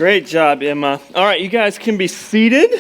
Great job, Emma. All right, you guys can be seated.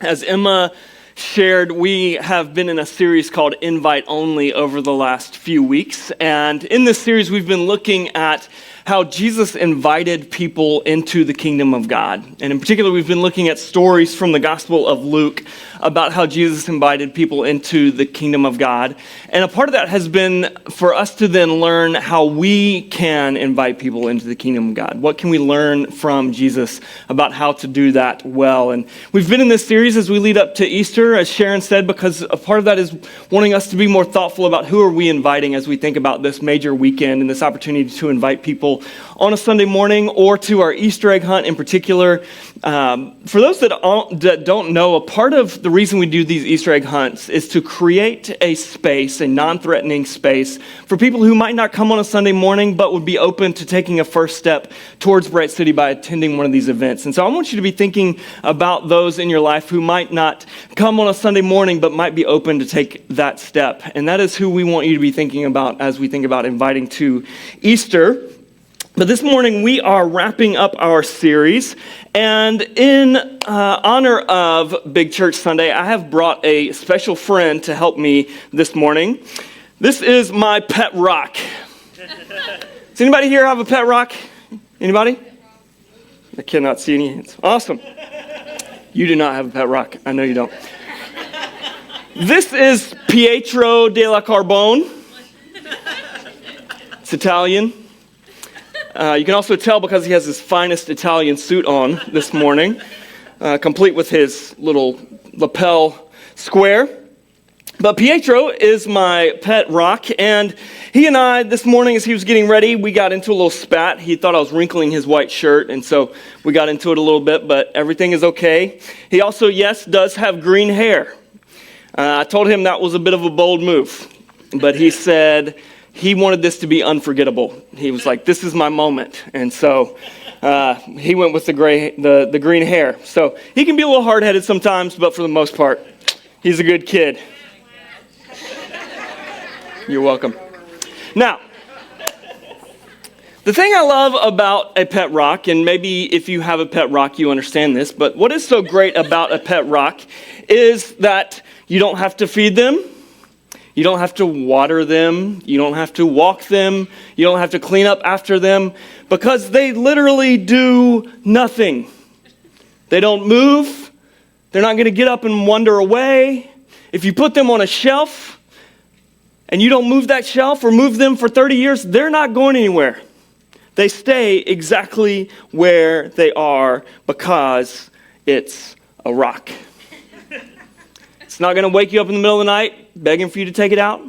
As Emma shared, we have been in a series called Invite Only over the last few weeks. And in this series, we've been looking at how Jesus invited people into the kingdom of God. And in particular, we've been looking at stories from the Gospel of Luke about how Jesus invited people into the kingdom of God. And a part of that has been for us to then learn how we can invite people into the kingdom of God. What can we learn from Jesus about how to do that well? And we've been in this series as we lead up to Easter, as Sharon said, because a part of that is wanting us to be more thoughtful about who are we inviting as we think about this major weekend and this opportunity to invite people on a Sunday morning or to our Easter egg hunt in particular. For those that don't know, a part of the reason we do these Easter egg hunts is to create a space, a non-threatening space for people who might not come on a Sunday morning but would be open to taking a first step towards Bright City by attending one of these events. And so I want you to be thinking about those in your life who might not come on a Sunday morning but might be open to take that step. And that is who we want you to be thinking about as we think about inviting to Easter. But this morning, we are wrapping up our series, and in honor of Big Church Sunday, I have brought a special friend to help me this morning. This is my pet rock. Does anybody here have a pet rock? Anybody? I cannot see any hands. Awesome. You do not have a pet rock. I know you don't. This is Pietro della Carbone. It's Italian. You can also tell because he has his finest Italian suit on this morning, complete with his little lapel square. But Pietro is my pet rock, and he and I, this morning as he was getting ready, we got into a little spat. He thought I was wrinkling his white shirt, and so we got into it a little bit, but everything is okay. He also, yes, does have green hair. I told him that was a bit of a bold move, but he said he wanted this to be unforgettable. He was like, this is my moment. And so he went with the green hair. So he can be a little hard-headed sometimes, but for the most part, he's a good kid. You're welcome. Now, the thing I love about a pet rock, and maybe if you have a pet rock, you understand this, but what is so great about a pet rock is that you don't have to feed them. You don't have to water them. You don't have to walk them. You don't have to clean up after them because they literally do nothing. They don't move. They're not going to get up and wander away. If you put them on a shelf and you don't move that shelf or move them for 30 years, they're not going anywhere. They stay exactly where they are because it's a rock. It's not going to wake you up in the middle of the night begging for you to take it out.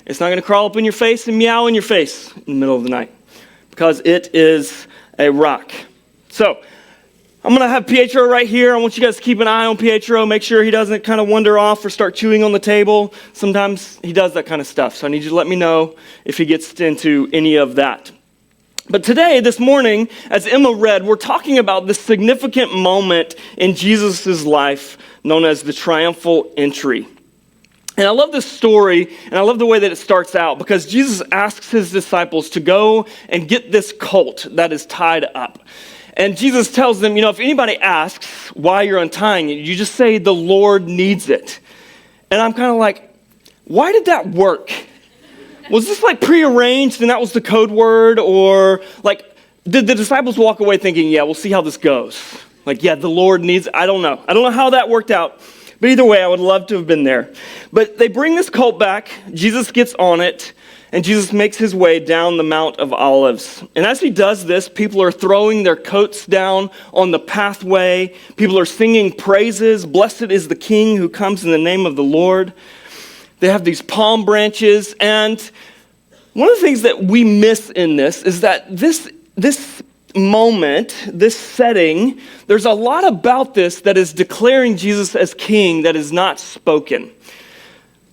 It's not going to crawl up in your face and meow in your face in the middle of the night because it is a rock. So I'm going to have Pietro right here. I want you guys to keep an eye on Pietro. Make sure he doesn't kind of wander off or start chewing on the table. Sometimes he does that kind of stuff. So I need you to let me know if he gets into any of that. But today, this morning, as Emma read, we're talking about this significant moment in Jesus' life known as the triumphal entry. And I love this story, and I love the way that it starts out, because Jesus asks his disciples to go and get this colt that is tied up. And Jesus tells them, if anybody asks why you're untying it, you just say, the Lord needs it. And I'm kind of like, why did that work? Was this like prearranged and that was the code word? Or like, did the disciples walk away thinking, yeah, we'll see how this goes? Like, yeah, the Lord needs it. I don't know. I don't know how that worked out. But either way, I would love to have been there. But they bring this colt back. Jesus gets on it. And Jesus makes his way down the Mount of Olives. And as he does this, people are throwing their coats down on the pathway. People are singing praises. Blessed is the King who comes in the name of the Lord. They have these palm branches. And one of the things that we miss in this is that this moment, this setting, there's a lot about this that is declaring Jesus as king that is not spoken.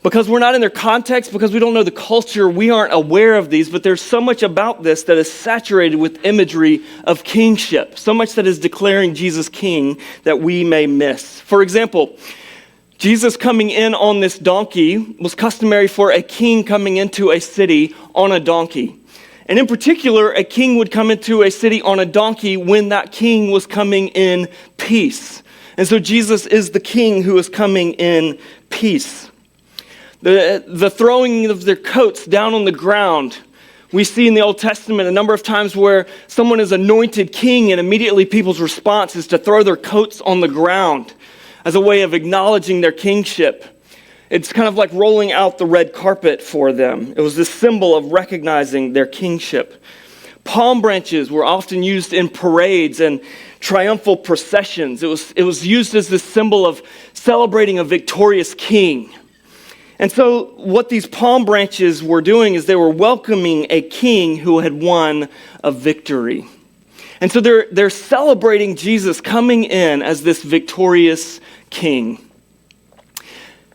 Because we're not in their context, because we don't know the culture, we aren't aware of these, but there's so much about this that is saturated with imagery of kingship, so much that is declaring Jesus king that we may miss. For example, Jesus coming in on this donkey was customary for a king coming into a city on a donkey. And in particular, a king would come into a city on a donkey when that king was coming in peace. And so Jesus is the king who is coming in peace. The throwing of their coats down on the ground, we see in the Old Testament a number of times where someone is anointed king and immediately people's response is to throw their coats on the ground as a way of acknowledging their kingship. It's kind of like rolling out the red carpet for them. It was this symbol of recognizing their kingship. Palm branches were often used in parades and triumphal processions. It was used as this symbol of celebrating a victorious king. And so what these palm branches were doing is they were welcoming a king who had won a victory. And so they're celebrating Jesus coming in as this victorious king.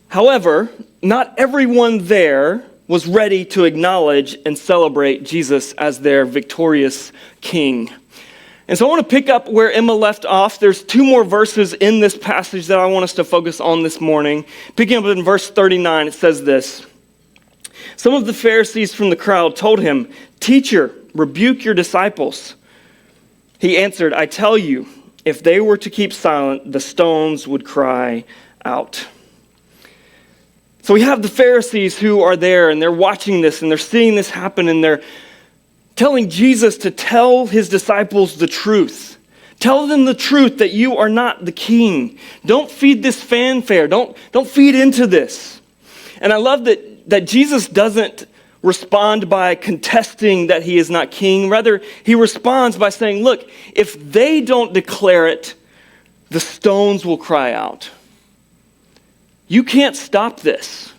However, not everyone there was ready to acknowledge and celebrate Jesus as their victorious king. And so I want to pick up where Emma left off. There's 2 more verses in this passage that I want us to focus on this morning. Picking up in verse 39, it says this. Some of the Pharisees from the crowd told him, "Teacher, rebuke your disciples." He answered, "I tell you, if they were to keep silent, the stones would cry out." So we have the Pharisees who are there and they're watching this and they're seeing this happen and they're telling Jesus to tell his disciples the truth. Tell them the truth that you are not the king. Don't feed this fanfare. Don't feed into this. And I love that Jesus doesn't respond by contesting that he is not king. Rather, he responds by saying, look, if they don't declare it, the stones will cry out. You can't stop this.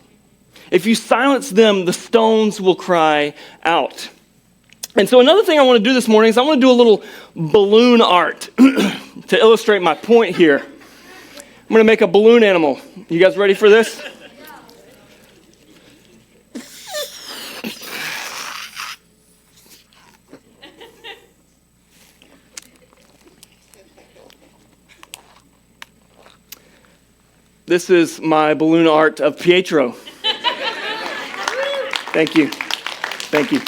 If you silence them, the stones will cry out. And so another thing I want to do this morning is I want to do a little balloon art to illustrate my point here. I'm going to make a balloon animal. You guys ready for this? This is my balloon art of Pietro. Thank you. Thank you.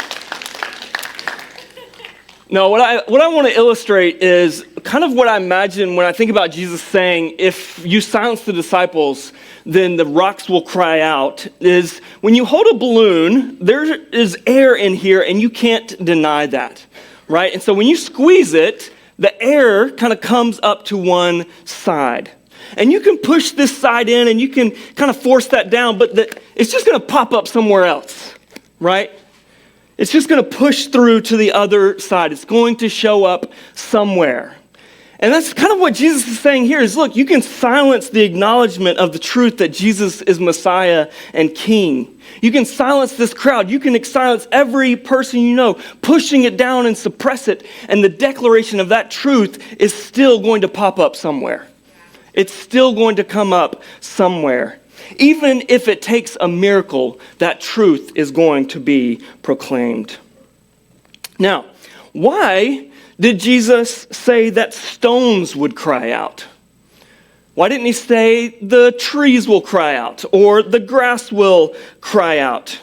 No, what I want to illustrate is kind of what I imagine when I think about Jesus saying, if you silence the disciples, then the rocks will cry out, is when you hold a balloon, there is air in here and you can't deny that, right? And so when you squeeze it, the air kind of comes up to one side. And you can push this side in and you can kind of force that down, but it's just going to pop up somewhere else, right? It's just going to push through to the other side. It's going to show up somewhere. And that's kind of what Jesus is saying here is, look, you can silence the acknowledgement of the truth that Jesus is Messiah and King. You can silence this crowd. You can silence every person you know, pushing it down and suppress it. And the declaration of that truth is still going to pop up somewhere. It's still going to come up somewhere. Even if it takes a miracle, that truth is going to be proclaimed. Now, why did Jesus say that stones would cry out? Why didn't he say the trees will cry out or the grass will cry out?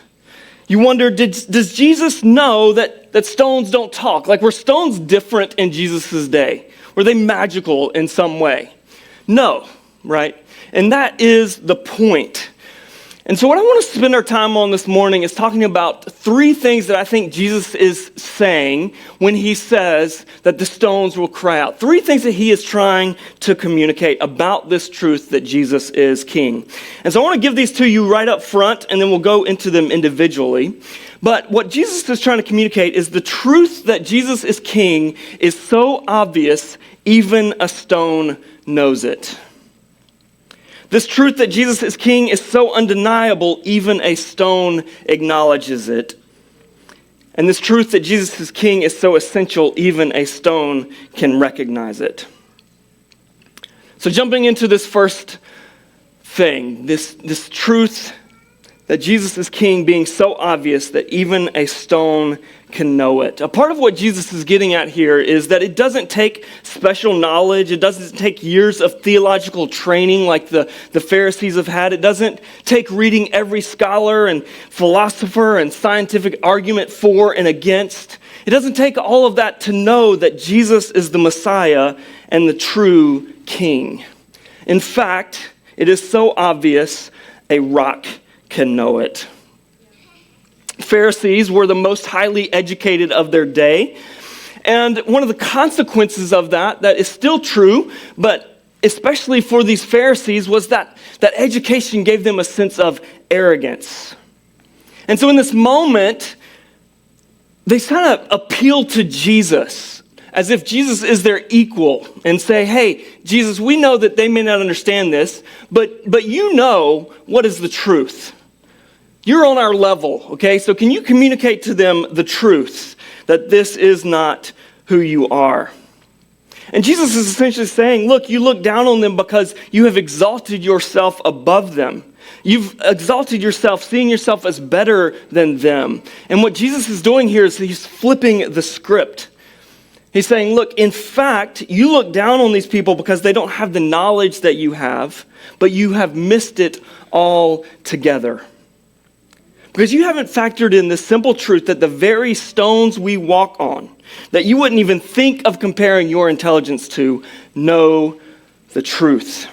You wonder, does Jesus know that stones don't talk? Like, were stones different in Jesus' day? Were they magical in some way? No, right? And that is the point. And so what I want to spend our time on this morning is talking about 3 things that I think Jesus is saying when he says that the stones will cry out. 3 things that he is trying to communicate about this truth that Jesus is king. And so I want to give these to you right up front, and then we'll go into them individually. But what Jesus is trying to communicate is the truth that Jesus is king is so obvious, even a stone knows it. This truth that Jesus is king is so undeniable, even a stone acknowledges it. And this truth that Jesus is king is so essential, even a stone can recognize it. So jumping into this first thing, this truth that Jesus is king being so obvious that even a stone can know it. A part of what Jesus is getting at here is that it doesn't take special knowledge. It doesn't take years of theological training like the Pharisees have had. It doesn't take reading every scholar and philosopher and scientific argument for and against. It doesn't take all of that to know that Jesus is the Messiah and the true king. In fact, it is so obvious, a rock can know it. Pharisees were the most highly educated of their day. And one of the consequences of that is still true, but especially for these Pharisees, was that education gave them a sense of arrogance. And so in this moment, they kind of appeal to Jesus as if Jesus is their equal and say, hey, Jesus, we know that they may not understand this, but you know what is the truth. You're on our level, okay? So can you communicate to them the truth that this is not who you are? And Jesus is essentially saying, look, you look down on them because you have exalted yourself above them. You've exalted yourself, seeing yourself as better than them. And what Jesus is doing here is he's flipping the script. He's saying, look, in fact, you look down on these people because they don't have the knowledge that you have, but you have missed it all together. Because you haven't factored in the simple truth that the very stones we walk on, that you wouldn't even think of comparing your intelligence to, know the truth.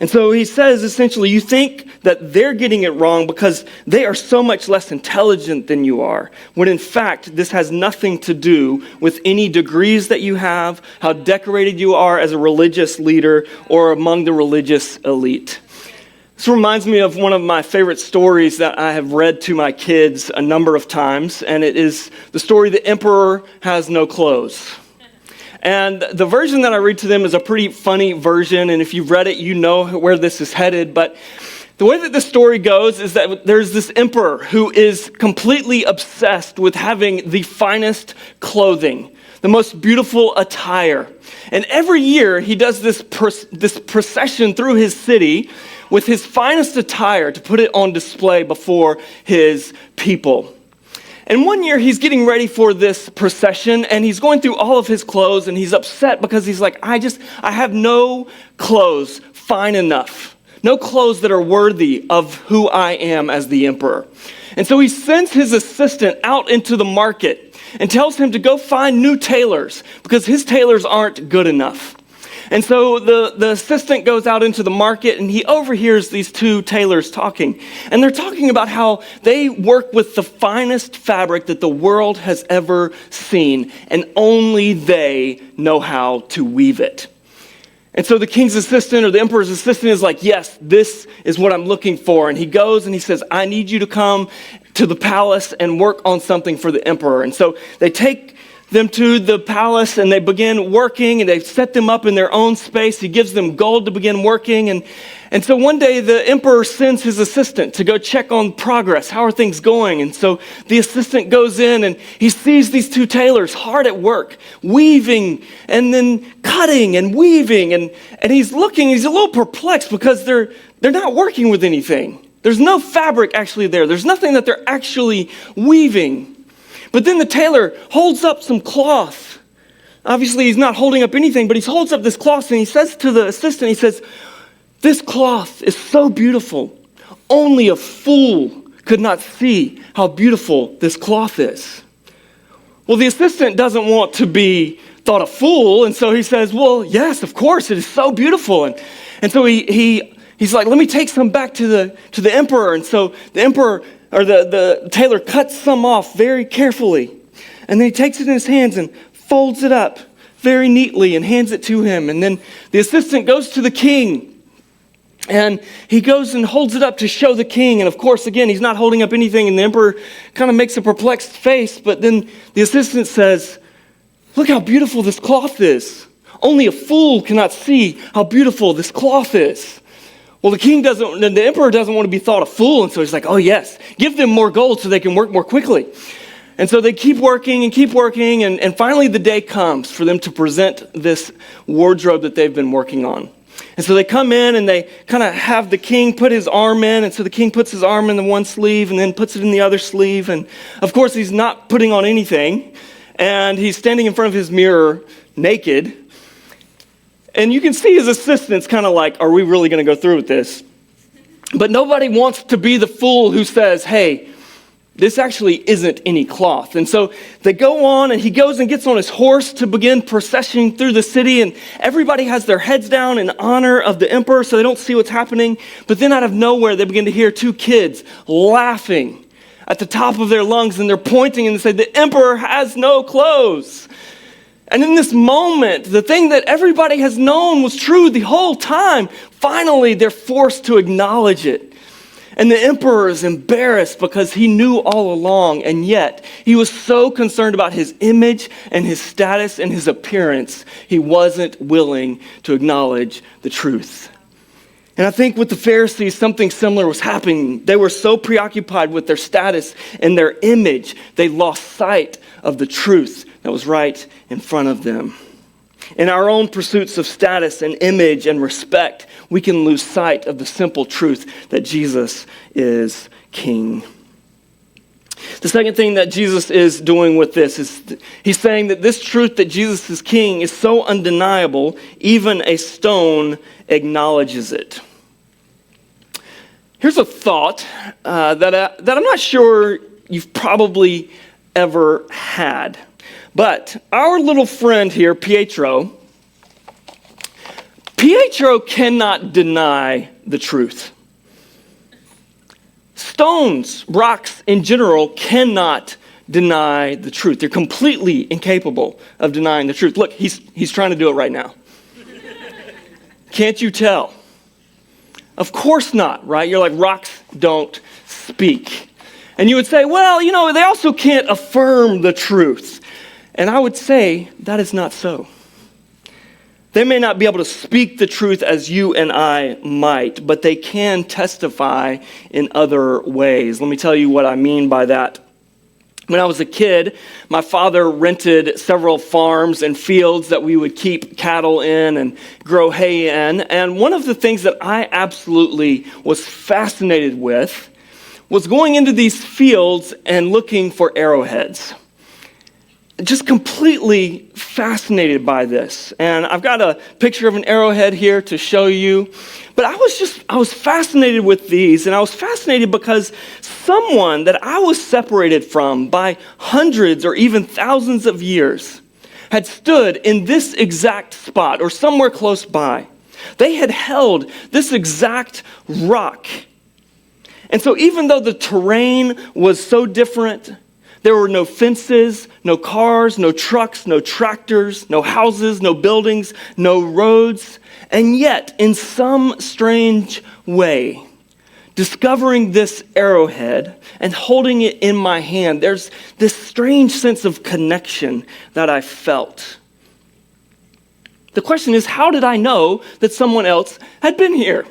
And so he says, essentially, you think that they're getting it wrong because they are so much less intelligent than you are, when in fact, this has nothing to do with any degrees that you have, how decorated you are as a religious leader or among the religious elite. This reminds me of one of my favorite stories that I have read to my kids a number of times, and it is the story The Emperor Has No Clothes. And the version that I read to them is a pretty funny version, and if you've read it, you know where this is headed. But the way that the story goes is that there's this emperor who is completely obsessed with having the finest clothing, the most beautiful attire. And every year he does this procession through his city with his finest attire to put it on display before his people. And one year he's getting ready for this procession and he's going through all of his clothes and he's upset because he's like, I have no clothes fine enough. No clothes that are worthy of who I am as the emperor. And so he sends his assistant out into the market and tells him to go find new tailors because his tailors aren't good enough. And so the assistant goes out into the market and he overhears these two tailors talking. And they're talking about how they work with the finest fabric that the world has ever seen. And only they know how to weave it. And so the king's assistant or the emperor's assistant is like, yes, this is what I'm looking for. And he goes and he says, I need you to come to the palace and work on something for the emperor. And so they take them to the palace and they begin working and they set them up in their own space. He gives them gold to begin working. And so one day the emperor sends his assistant to go check on progress. How are things going? And so the assistant goes in and he sees these two tailors hard at work, weaving and then cutting and weaving. And he's looking, he's a little perplexed because they're not working with anything. There's no fabric actually there. There's nothing that they're actually weaving. But then the tailor holds up some cloth. Obviously, he's not holding up anything, but he holds up this cloth and he says to the assistant, he says, this cloth is so beautiful. Only a fool could not see how beautiful this cloth is. Well, the assistant doesn't want to be thought a fool, and so he says, well, yes, of course, it is so beautiful. And so he's like, let me take some back to the emperor. And so the emperor, or the tailor cuts some off very carefully. And then he takes it in his hands and folds it up very neatly and hands it to him. And then the assistant goes to the king. And he goes and holds it up to show the king. And of course, again, he's not holding up anything. And the emperor kind of makes a perplexed face. But then the assistant says, look how beautiful this cloth is. Only a fool cannot see how beautiful this cloth is. Well, the emperor doesn't want to be thought a fool, and so he's like, oh yes, give them more gold so they can work more quickly. And so they keep working, and finally the day comes for them to present this wardrobe that they've been working on. And so they come in and they kind of have the king put his arm in. And so the king puts his arm in the one sleeve and then puts it in the other sleeve. And of course, he's not putting on anything. And he's standing in front of his mirror naked. And you can see his assistants kind of like, are we really going to go through with this? But nobody wants to be the fool who says, hey, this actually isn't any cloth. And so they go on, and he goes and gets on his horse to begin processioning through the city, and everybody has their heads down in honor of the emperor so they don't see what's happening. But then out of nowhere, they begin to hear two kids laughing at the top of their lungs, and they're pointing and they say, the emperor has no clothes. And in this moment, the thing that everybody has known was true the whole time, finally they're forced to acknowledge it. And the emperor is embarrassed because he knew all along, and yet he was so concerned about his image and his status and his appearance, he wasn't willing to acknowledge the truth. And I think with the Pharisees, something similar was happening. They were so preoccupied with their status and their image, they lost sight of the truth that was right in front of them. In our own pursuits of status and image and respect, we can lose sight of the simple truth that Jesus is King. The second thing that Jesus is doing with this is he's saying that this truth that Jesus is King is so undeniable, even a stone acknowledges it. Here's a thought that I'm not sure you've probably ever had. But our little friend here, Pietro cannot deny the truth. Stones, rocks in general, cannot deny the truth. They're completely incapable of denying the truth. Look, he's trying to do it right now. Can't you tell? Of course not, right? You're like, rocks don't speak. And you would say, well, they also can't affirm the truth. And I would say that is not so. They may not be able to speak the truth as you and I might, but they can testify in other ways. Let me tell you what I mean by that. When I was a kid, my father rented several farms and fields that we would keep cattle in and grow hay in. And one of the things that I absolutely was fascinated with was going into these fields and looking for arrowheads. Just completely fascinated by this. And I've got a picture of an arrowhead here to show you. But I was fascinated with these, and I was fascinated because someone that I was separated from by hundreds or even thousands of years had stood in this exact spot or somewhere close by. They had held this exact rock. And so even though the terrain was so different, there were no fences, no cars, no trucks, no tractors, no houses, no buildings, no roads. And yet, in some strange way, discovering this arrowhead and holding it in my hand, there's this strange sense of connection that I felt. The question is, how did I know that someone else had been here?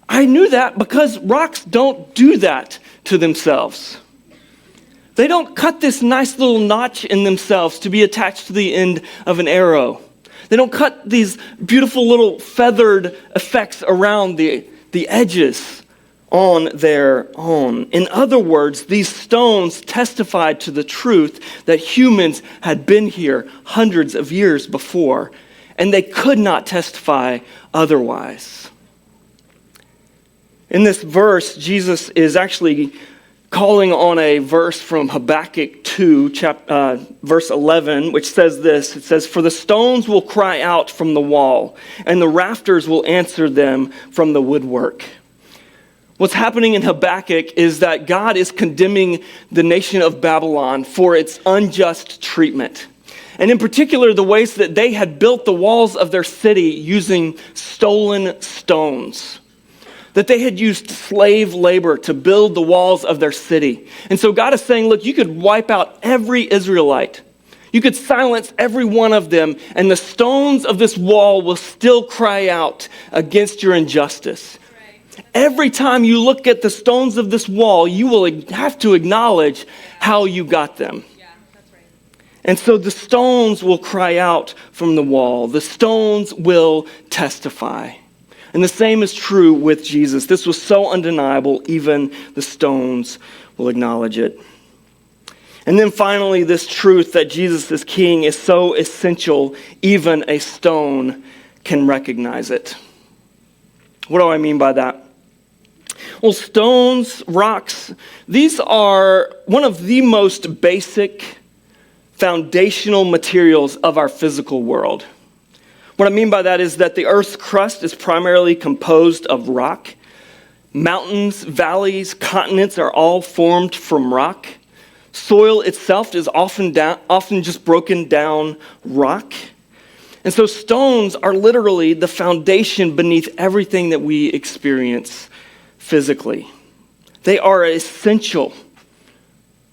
I knew that because rocks don't do that to themselves. They don't cut this nice little notch in themselves to be attached to the end of an arrow. They don't cut these beautiful little feathered effects around the edges on their own. In other words, these stones testified to the truth that humans had been here hundreds of years before, and they could not testify otherwise. In this verse, Jesus is actually calling on a verse from Habakkuk 2, verse 11, which says this. It says, "For the stones will cry out from the wall, and the rafters will answer them from the woodwork." What's happening in Habakkuk is that God is condemning the nation of Babylon for its unjust treatment. And in particular, the ways that they had built the walls of their city using stolen stones. That they had used slave labor to build the walls of their city. And so God is saying, look, you could wipe out every Israelite. You could silence every one of them, and the stones of this wall will still cry out against your injustice. Right. Every time you look at the stones of this wall, you will have to acknowledge how you got them. Yeah, that's right. And so the stones will cry out from the wall. The stones will testify. And the same is true with Jesus. This was so undeniable, even the stones will acknowledge it. And then finally, this truth that Jesus is king is so essential, even a stone can recognize it. What do I mean by that? Well, stones, rocks, these are one of the most basic foundational materials of our physical world. What I mean by that is that the earth's crust is primarily composed of rock. Mountains, valleys, continents are all formed from rock. Soil itself is often just broken down rock. And so stones are literally the foundation beneath everything that we experience physically. They are essential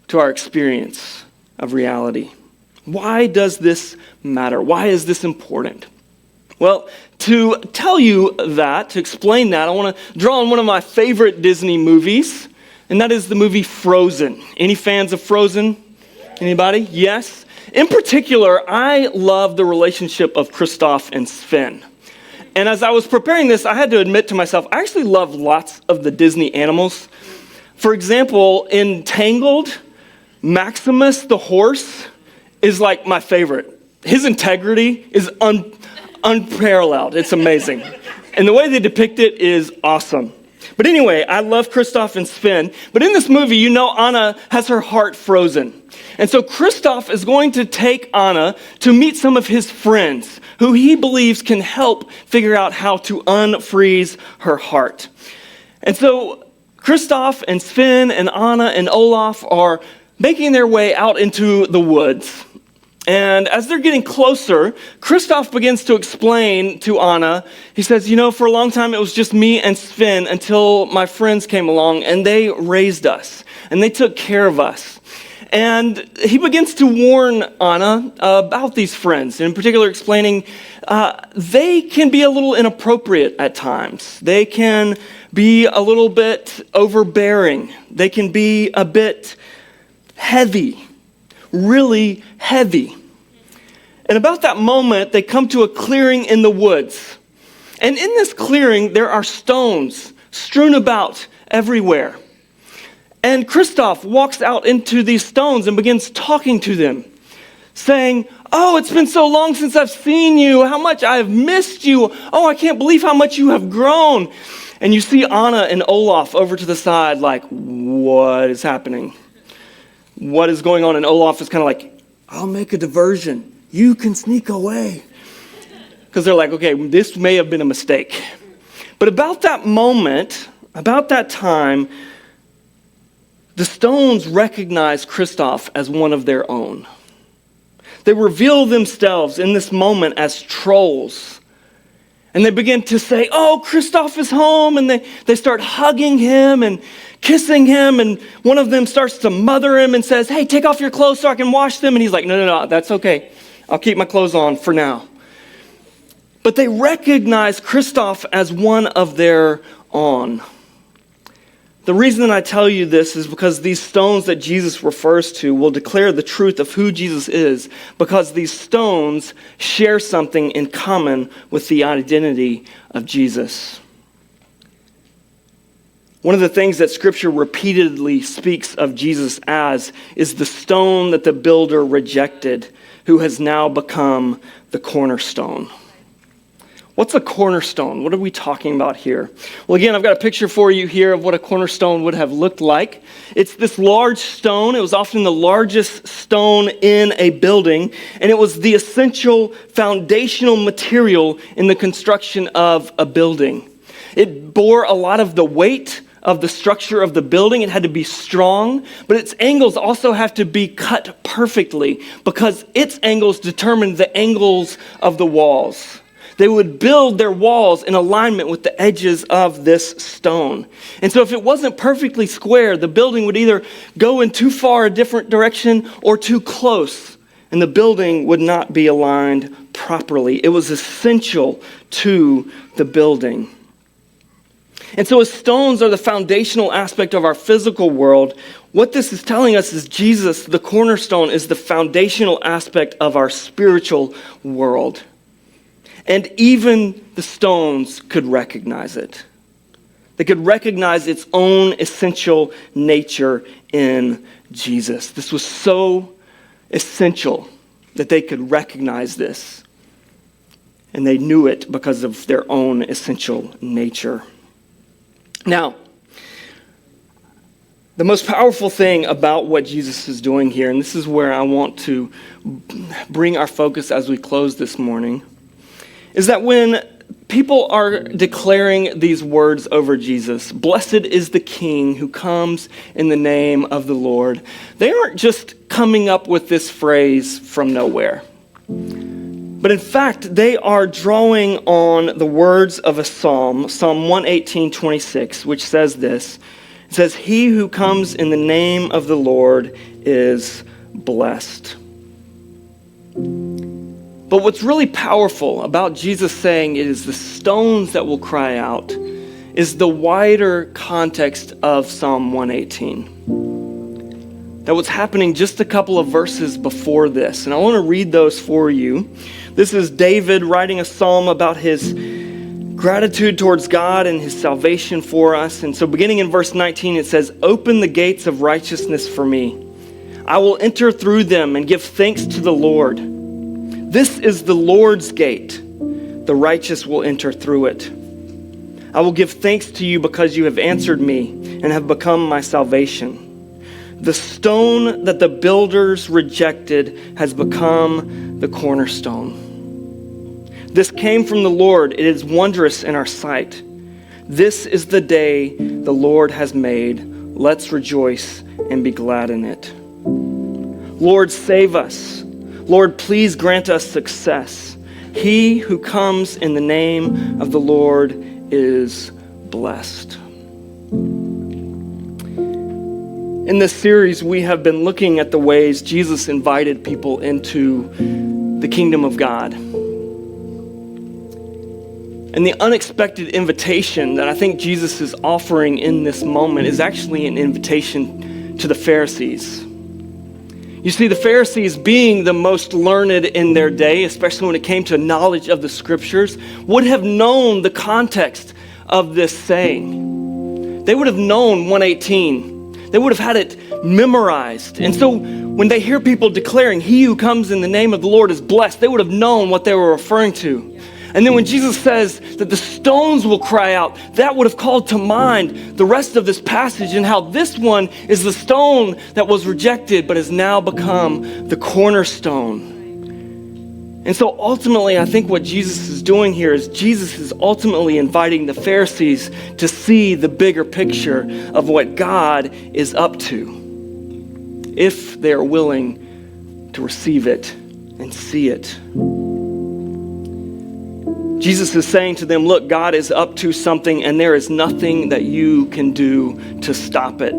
to our experience of reality. Why does this matter? Why is this important? Well, to tell you that, to explain that, I want to draw on one of my favorite Disney movies, and that is the movie Frozen. Any fans of Frozen? Anybody? Yes? In particular, I love the relationship of Kristoff and Sven. And as I was preparing this, I had to admit to myself, I actually love lots of the Disney animals. For example, in Tangled, Maximus the horse is like my favorite. His integrity is unparalleled. It's amazing. And the way they depict it is awesome. But anyway, I love Kristoff and Sven. But in this movie, you know Anna has her heart frozen. And so Kristoff is going to take Anna to meet some of his friends who he believes can help figure out how to unfreeze her heart. And so Kristoff and Sven and Anna and Olaf are making their way out into the woods. And as they're getting closer, Kristoff begins to explain to Anna. He says, for a long time it was just me and Sven until my friends came along and they raised us and they took care of us. And he begins to warn Anna about these friends, in particular explaining they can be a little inappropriate at times. They can be a little bit overbearing. They can be a bit heavy. Really heavy. And about that moment, they come to a clearing in the woods. And in this clearing, there are stones strewn about everywhere. And Kristoff walks out into these stones and begins talking to them, saying, "Oh, it's been so long since I've seen you. How much I have missed you. Oh, I can't believe how much you have grown." And you see Anna and Olaf over to the side like, what is happening? What is going on? And Olaf is kind of like, "I'll make a diversion. You can sneak away." Because they're like, okay, this may have been a mistake. But about that moment, about that time, the stones recognize Kristoff as one of their own. They reveal themselves in this moment as trolls. And they begin to say, "Oh, Kristoff is home." And they start hugging him and kissing him. And one of them starts to mother him and says, "Hey, take off your clothes so I can wash them." And he's like, No, that's okay. I'll keep my clothes on for now. But they recognize Kristoff as one of their own. The reason I tell you this is because these stones that Jesus refers to will declare the truth of who Jesus is, because these stones share something in common with the identity of Jesus. One of the things that Scripture repeatedly speaks of Jesus as is the stone that the builder rejected, who has now become the cornerstone. What's a cornerstone? What are we talking about here? Well, again, I've got a picture for you here of what a cornerstone would have looked like. It's this large stone. It was often the largest stone in a building, and it was the essential foundational material in the construction of a building. It bore a lot of the weight of the structure of the building. It had to be strong, but its angles also have to be cut perfectly because its angles determined the angles of the walls. They would build their walls in alignment with the edges of this stone. And so if it wasn't perfectly square, the building would either go in too far a different direction or too close, and the building would not be aligned properly. It was essential to the building. And so as stones are the foundational aspect of our physical world, what this is telling us is Jesus, the cornerstone, is the foundational aspect of our spiritual world. And even the stones could recognize it. They could recognize its own essential nature in Jesus. This was so essential that they could recognize this. And they knew it because of their own essential nature. Now, the most powerful thing about what Jesus is doing here, and this is where I want to bring our focus as we close this morning, is that when people are declaring these words over Jesus, "Blessed is the King who comes in the name of the Lord," they aren't just coming up with this phrase from nowhere. But in fact, they are drawing on the words of a psalm, Psalm 118:26, which says this. It says, "He who comes in the name of the Lord is blessed." But what's really powerful about Jesus saying it is the stones that will cry out is the wider context of Psalm 118. That what's happening just a couple of verses before this. And I want to read those for you. This is David writing a psalm about his gratitude towards God and his salvation for us. And so beginning in verse 19, it says, "Open the gates of righteousness for me. I will enter through them and give thanks to the Lord. This is the Lord's gate. The righteous will enter through it. I will give thanks to you because you have answered me and have become my salvation. The stone that the builders rejected has become the cornerstone. This came from the Lord. It is wondrous in our sight. This is the day the Lord has made. Let's rejoice and be glad in it. Lord, save us. Lord, please grant us success. He who comes in the name of the Lord is blessed." In this series, we have been looking at the ways Jesus invited people into the kingdom of God. And the unexpected invitation that I think Jesus is offering in this moment is actually an invitation to the Pharisees. You see, the Pharisees, being the most learned in their day, especially when it came to knowledge of the scriptures, would have known the context of this saying. They would have known 118. They would have had it memorized. And so when they hear people declaring, "He who comes in the name of the Lord is blessed," they would have known what they were referring to. And then when Jesus says that the stones will cry out, that would have called to mind the rest of this passage and how this one is the stone that was rejected but has now become the cornerstone. And so ultimately, I think what Jesus is doing here is Jesus is ultimately inviting the Pharisees to see the bigger picture of what God is up to, if they are willing to receive it and see it. Jesus is saying to them, look, God is up to something and there is nothing that you can do to stop it.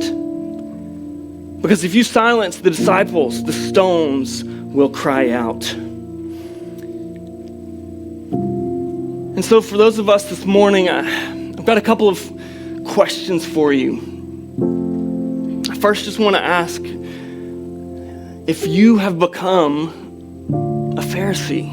Because if you silence the disciples, the stones will cry out. And so for those of us this morning, I've got a couple of questions for you. I first just want to ask if you have become a Pharisee.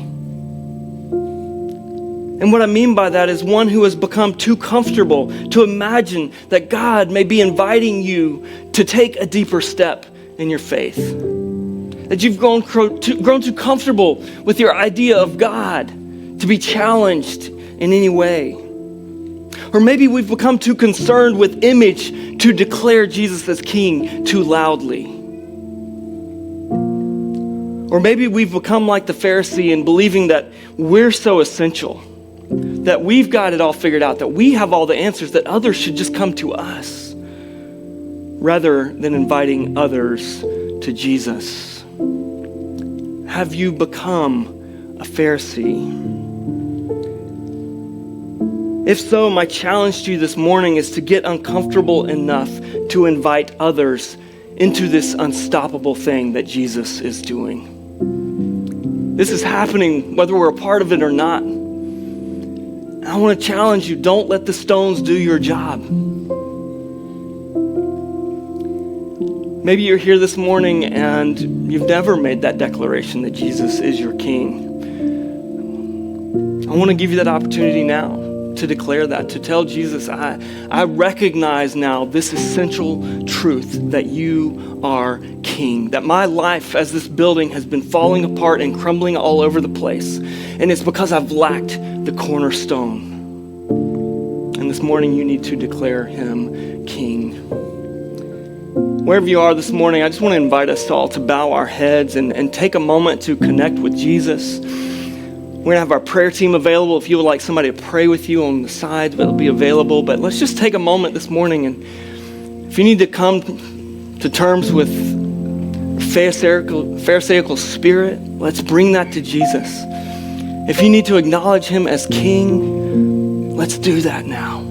And what I mean by that is one who has become too comfortable to imagine that God may be inviting you to take a deeper step in your faith. That you've grown too comfortable with your idea of God to be challenged in any way. Or maybe we've become too concerned with image to declare Jesus as King too loudly. Or maybe we've become like the Pharisee in believing that we're so essential, that we've got it all figured out, that we have all the answers, that others should just come to us rather than inviting others to Jesus. Have you become a Pharisee? If so, my challenge to you this morning is to get uncomfortable enough to invite others into this unstoppable thing that Jesus is doing. This is happening whether we're a part of it or not. I want to challenge you, don't let the stones do your job. Maybe you're here this morning and you've never made that declaration that Jesus is your King. I want to give you that opportunity now to declare that, to tell Jesus, I recognize now this essential truth that you are King, that my life as this building has been falling apart and crumbling all over the place. And it's because I've lacked the cornerstone. And this morning you need to declare him King. Wherever you are this morning, I just want to invite us all to bow our heads and take a moment to connect with Jesus. We're going to have our prayer team available. If you would like somebody to pray with you on the sides, it'll be available. But let's just take a moment this morning. And if you need to come to terms with Pharisaical spirit, let's bring that to Jesus. If you need to acknowledge him as King, let's do that now.